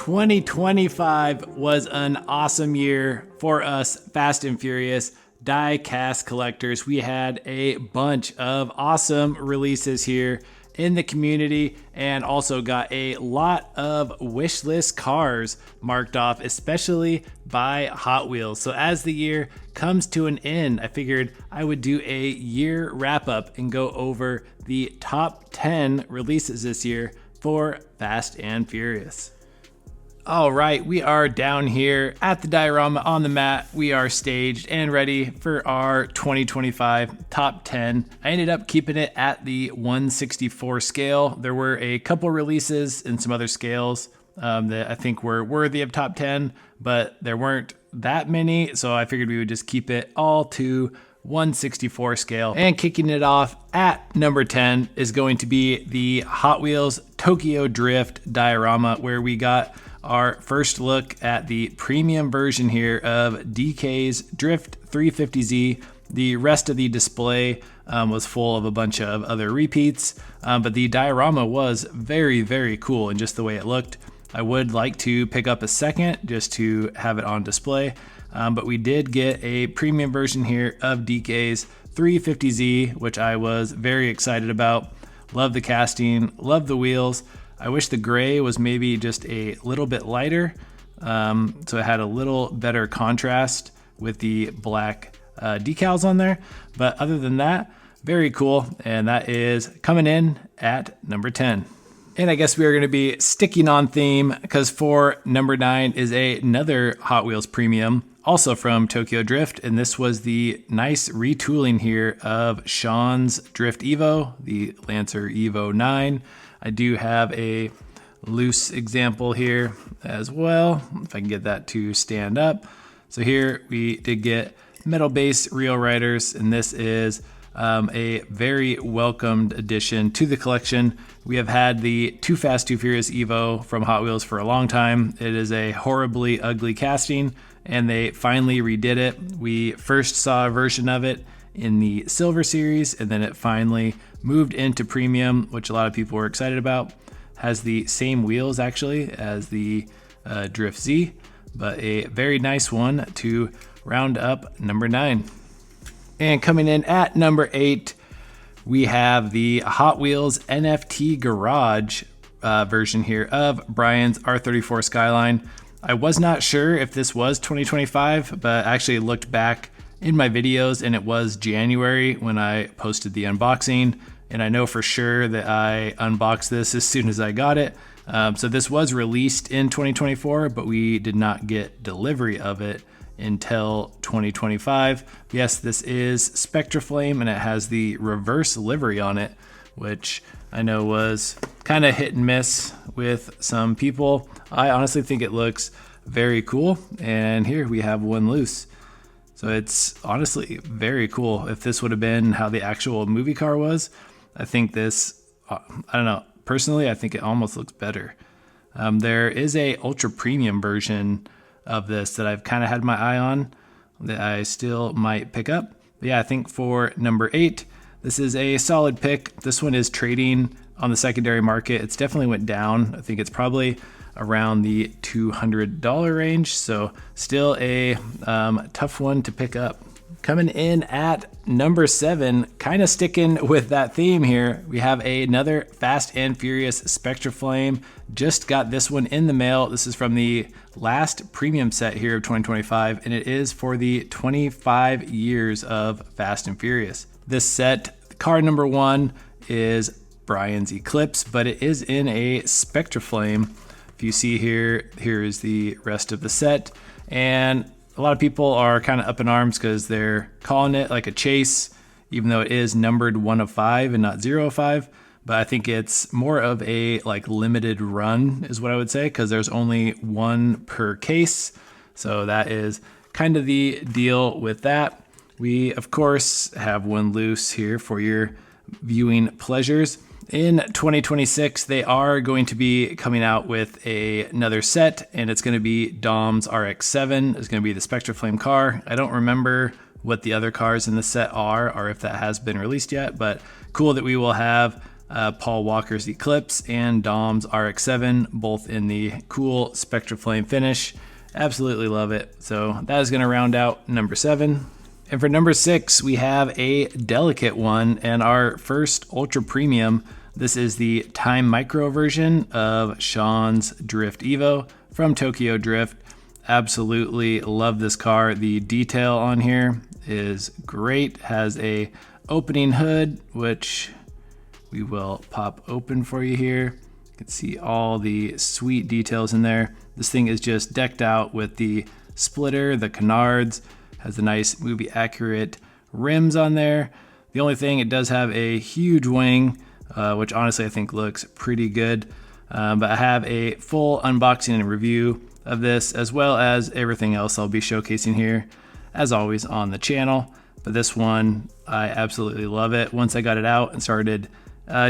2025 was an awesome year for us Fast and Furious Diecast collectors. We had a bunch of awesome releases here in the community and also got a lot of wish list cars marked off, especially by Hot Wheels. So as the year comes to an end, I figured I would do a year wrap up and go over the top 10 releases this year for Fast and Furious. All right, we are down here at the diorama on the mat. We are staged and ready for our 2025 top 10. I ended up keeping it at the 1/64 scale. There were a couple releases and some other scales that I think were worthy of top 10, but there weren't that many, so I figured we would just keep it all to 1/64 scale. And kicking it off at number 10 is going to be the Hot Wheels Tokyo Drift diorama, where we got our first look at the premium version here of DK's Drift 350Z. The rest of the display was full of a bunch of other repeats, but the diorama was very, very cool in just the way it looked. I would like to pick up a second just to have it on display, but we did get a premium version here of DK's 350Z, which I was very excited about. Love the casting, love the wheels. I wish the gray was maybe just a little bit lighter, so it had a little better contrast with the black decals on there. But other than that, very cool, and that is coming in at number 10. And I guess we are going to be sticking on theme, because for number 9 is another Hot Wheels premium, also from Tokyo Drift, and this was the nice retooling here of Sean's Drift Evo, the Lancer Evo 9. I do have a loose example here as well, if I can get that to stand up. So here we did get metal base Real Riders, and this is a very welcomed addition to the collection. We have had the Too Fast, Too Furious Evo from Hot Wheels for a long time. It is a horribly ugly casting, and they finally redid it. We first saw a version of it in the Silver Series, and then it finally moved into Premium, which a lot of people were excited about. Has the same wheels actually as the Drift Z, but a very nice one to round up number 9. And coming in at number 8, we have the Hot Wheels NFT Garage version here of Brian's R34 Skyline. I was not sure if this was 2025, but I actually looked back in my videos and it was January when I posted the unboxing, and I know for sure that I unboxed this as soon as I got it. So this was released in 2024, but we did not get delivery of it until 2025. Yes, this is Spectraflame, and it has the reverse livery on it, which I know was kind of hit and miss with some people. I honestly think it looks very cool, and here we have one loose. So it's honestly very cool. If this would have been how the actual movie car was, I think this, I don't know, personally, I think it almost looks better. There is a ultra premium version of this that I've kind of had my eye on that I still might pick up. But yeah, I think for number 8, this is a solid pick. This one is trading on the secondary market. It's definitely went down. I think it's probably around the $200 range, so still a tough one to pick up. Coming in at number 7, kind of sticking with that theme here, we have another Fast and Furious Spectraflame. Just got this one in the mail. This is from the last premium set here of 2025, and it is for the 25 years of Fast and Furious. This set, car number 1 is Brian's Eclipse, but it is in a Spectraflame. If you see here, here is the rest of the set, and a lot of people are kind of up in arms because they're calling it like a chase, even though it is numbered 1 of 5 and not 0 of 5. But I think it's more of a like limited run is what I would say, because there's only 1 per case. So that is kind of the deal with that. We, of course, have one loose here for your viewing pleasures. In 2026, they are going to be coming out with another set, and it's going to be Dom's RX-7. It's going to be the Spectraflame car. I don't remember what the other cars in the set are, or if that has been released yet, but cool that we will have Paul Walker's Eclipse and Dom's RX-7, both in the cool Spectra Flame finish. Absolutely love it. So that is going to round out number 7. And for number 6, we have a delicate one and our first ultra premium. This is the Time Micro version of Sean's Drift Evo from Tokyo Drift. Absolutely love this car. The detail on here is great. Has a opening hood, which we will pop open for you here. You can see all the sweet details in there. This thing is just decked out with the splitter, the canards, has the nice movie accurate rims on there. The only thing, it does have a huge wing, which honestly I think looks pretty good. But I have a full unboxing and review of this, as well as everything else I'll be showcasing here, as always, on the channel. But this one, I absolutely love it. Once I got it out and started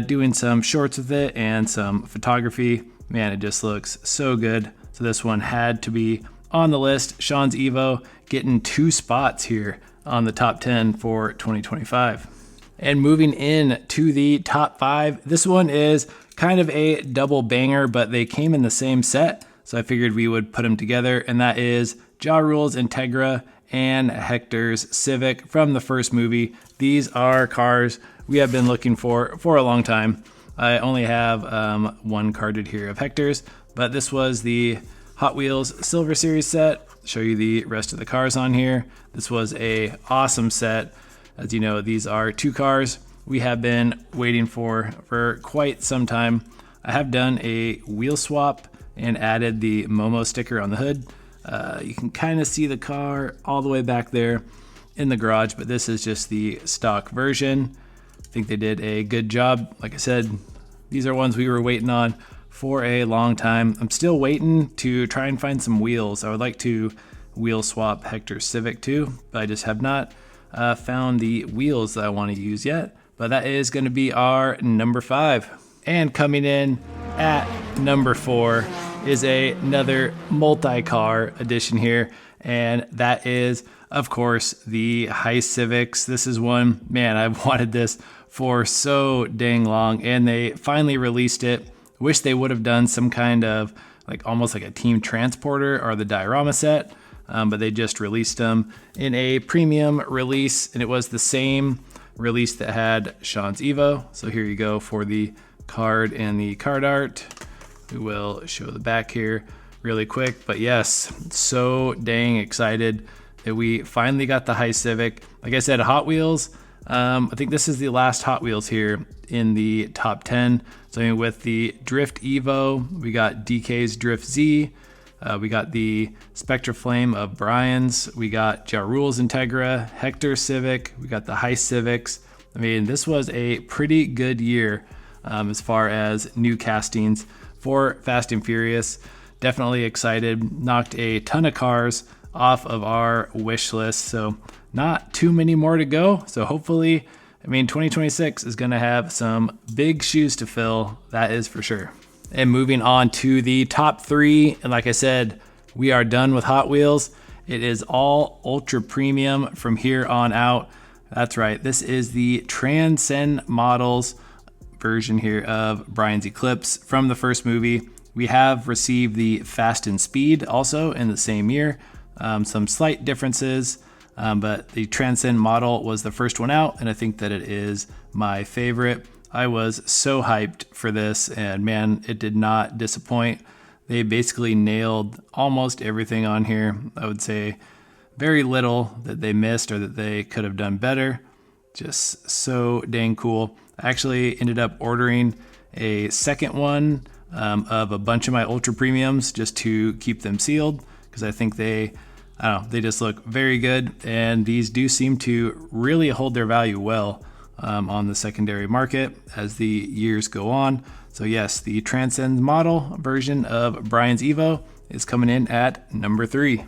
doing some shorts with it and some photography, man, it just looks so good. So this one had to be on the list. Sean's Evo getting 2 spots here on the top 10 for 2025. And moving in to the top 5, this one is kind of a double banger, but they came in the same set, so I figured we would put them together, and that is Ja Rule's Integra and Hector's Civic from the first movie. These are cars we have been looking for a long time. I only have one carded here of Hector's, but this was the Hot Wheels Silver Series set. Show you the rest of the cars on here. This was a awesome set. As you know, these are 2 cars we have been waiting for quite some time. I have done a wheel swap and added the Momo sticker on the hood. You can kind of see the car all the way back there in the garage, but this is just the stock version. I think they did a good job. Like I said, these are ones we were waiting on for a long time. I'm still waiting to try and find some wheels. I would like to wheel swap Hector's Civic too, but I just have not found the wheels that I want to use yet. But that is going to be our number 5. And coming in at number 4 is another multi-car edition here, and that is, of course, the Heist Civics. This is one, man, I've wanted this for so dang long, and they finally released it. Wish they would have done some kind of almost like a team transporter or the diorama set, but they just released them in a premium release, and it was the same release that had Sean's Evo. So here you go for the card and the card art. We will show the back here really quick, but yes, so dang excited that we finally got the Heist Civic. Like I said, Hot Wheels, I think this is the last Hot Wheels here in the top 10. So with the Drift Evo, we got DK's Drift Z, we got the Spectra Flame of Brian's, we got Ja Rule's Integra, Hector Civic, we got the Heist Civics. I mean, this was a pretty good year as far as new castings for Fast and Furious. Definitely excited. Knocked a ton of cars off of our wish list, so not too many more to go. So hopefully, 2026 is going to have some big shoes to fill, that is for sure. And moving on to the top 3, and like I said, we are done with Hot Wheels. It is all ultra premium from here on out. That's right, this is the Transcend Models version here of Brian's Eclipse from the first movie. We have received the Fast and Speed also in the same year. Some slight differences, but the Transcend model was the first one out, and I think that it is my favorite. I was so hyped for this, and man, it did not disappoint. They basically nailed almost everything on here. I would say very little that they missed or that they could have done better. Just so dang cool. I actually ended up ordering a second one of a bunch of my ultra premiums just to keep them sealed, because I think they just look very good, and these do seem to really hold their value well on the secondary market as the years go on. So yes, the Transcend model version of Brian's Evo is coming in at number 3.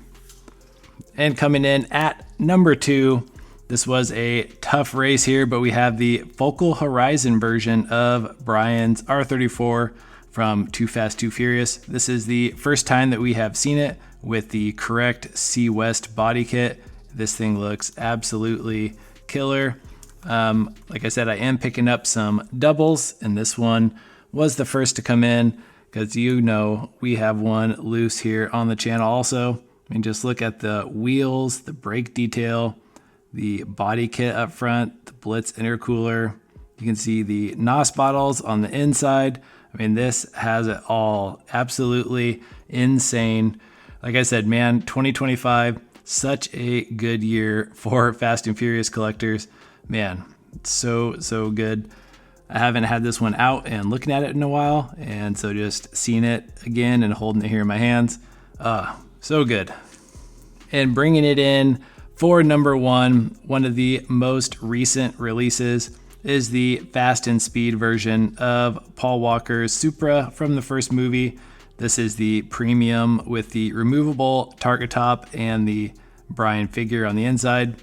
And coming in at number 2, this was a tough race here, but we have the Focal Horizon version of Brian's R34 from Too Fast, Too Furious. This is the first time that we have seen it with the correct C West body kit. This thing looks absolutely killer. Like I said, I am picking up some doubles, and this one was the first to come in because we have one loose here on the channel also. I mean, just look at the wheels, the brake detail, the body kit up front, the Blitz intercooler. You can see the NOS bottles on the inside. I mean, this has it all. Absolutely insane. Like I said, man, 2025, such a good year for Fast and Furious collectors. Man, so good. I haven't had this one out and looking at it in a while, and so just seeing it again and holding it here in my hands, so good. And bringing it in for number one of the most recent releases is the Fast and Speed version of Paul Walker's Supra from the first movie. This is the premium with the removable target top and the Brian figure on the inside.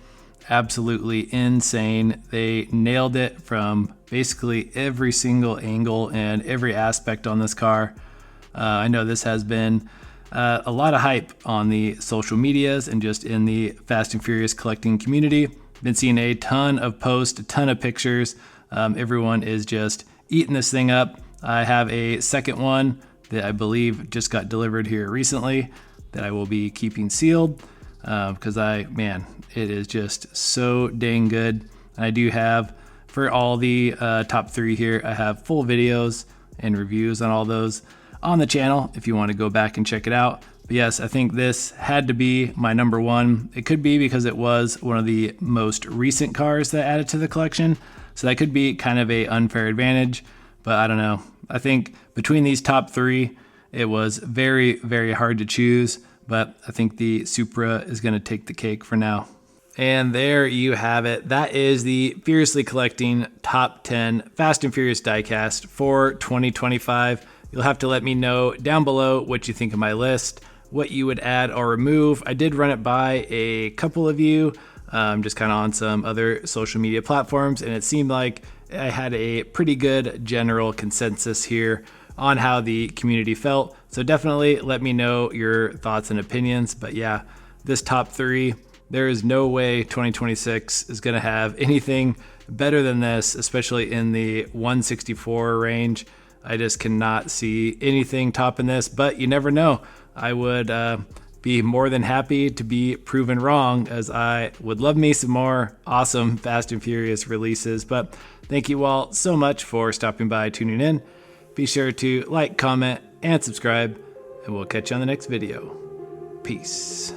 Absolutely insane. They nailed it from basically every single angle and every aspect on this car. I know this has been a lot of hype on the social medias and just in the Fast and Furious collecting community. Been seeing a ton of posts, a ton of pictures. Everyone is just eating this thing up. I have a second one that I believe just got delivered here recently that I will be keeping sealed because it is just so dang good. And I do have, for all the top three here, I have full videos and reviews on all those on the channel if you want to go back and check it out. But yes, I think this had to be my number one. It could be because it was one of the most recent cars that I added to the collection. So that could be kind of a unfair advantage, but I don't know. I think between these top three, it was very, very hard to choose, but I think the Supra is going to take the cake for now. And there you have it. That is the Furiously Collecting Top 10 Fast and Furious diecast for 2025. You'll have to let me know down below what you think of my list, what you would add or remove. I did run it by a couple of you, just kind of on some other social media platforms, and it seemed like I had a pretty good general consensus here on how the community felt. So definitely let me know your thoughts and opinions. But yeah, this top three, there is no way 2026 is going to have anything better than this, especially in the 164 range. I just cannot see anything topping this, but you never know. I would be more than happy to be proven wrong, as I would love me some more awesome Fast and Furious releases. But thank you all so much for stopping by, tuning in. Be sure to like, comment, and subscribe, and we'll catch you on the next video. Peace.